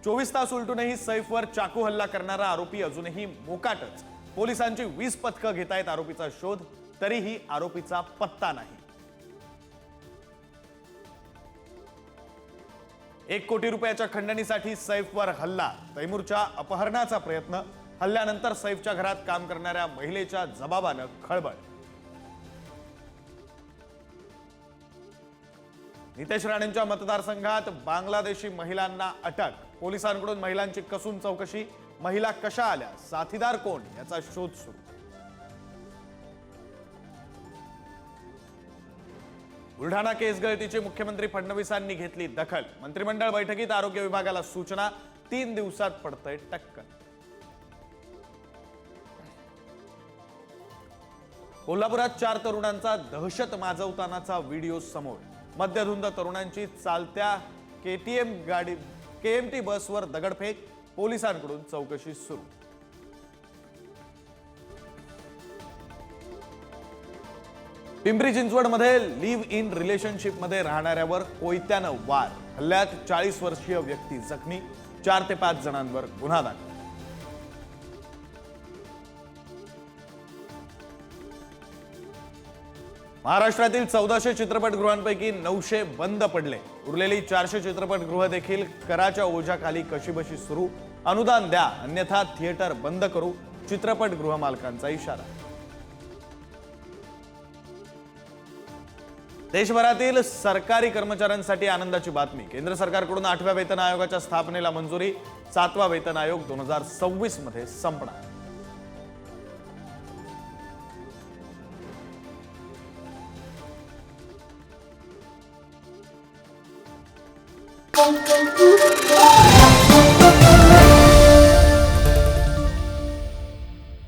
24 तास उलटूनही सैफवर चाकू हल्ला करणारा आरोपी अजूनही मोकाटच। पोलिसांची 20 पथकं घेत आहेत आरोपीचा शोध, तरीही आरोपीचा पत्ता नाही। 1 कोटी रुपयाच्या खंडणीसाठी सैफवर हल्ला, तैमूरच्या अपहरणाचा प्रयत्न, हल्ल्यानंतर सैफच्या घरात काम करणाऱ्या महिलेच्या जबाबानं खळबळ। नितेश राणेंच्या मतदारसंघात बांगलादेशी महिलांना अटक, पोलिसांकडून महिलांची कसून चौकशी, महिला कशा आल्या, साथीदार कोण याचा शोध सुरू। बुलढाणा केस गळतीची मुख्यमंत्री फडणवीसांनी घेतली दखल, मंत्रिमंडळ बैठकीत आरोग्य विभागाला सूचना, 3 दिवसात पडतंय टक्कल। कोल्हापुरात 4 तरुणांचा दहशत माजवतानाचा व्हिडिओ समोर, मध्यधुंद तरुणांची चालत्या केएमटी बसवर दगडफेक, पोलिसांकडून चौकशी सुरू। पिंपरी चिंचवडमध्ये लिव्ह इन रिलेशनशिपमध्ये राहणाऱ्यावर कोयत्यानं वार, हल्ल्यात 40 वर्षीय व्यक्ती जखमी, 4 ते 5 जणांवर गुन्हा दाखल। महाराष्ट्रातील 1400 चित्रपटगृहांपैकी 900 बंद पडले, उरलेली 400 चित्रपटगृह देखील कराच्या ओझ्याखाली कशीबशी सुरू, अनुदान द्या अन्यथा थिएटर बंद करू, चित्रपटगृह मालकांचा इशारा। देशभरातील सरकारी कर्मचाऱ्यांसाठी आनंदाची बातमी, केंद्र सरकारकडून 8व्या वेतन आयोगाच्या स्थापनेला मंजुरी, 7वा वेतन आयोग 2026 मध्ये संपणार। Thank you.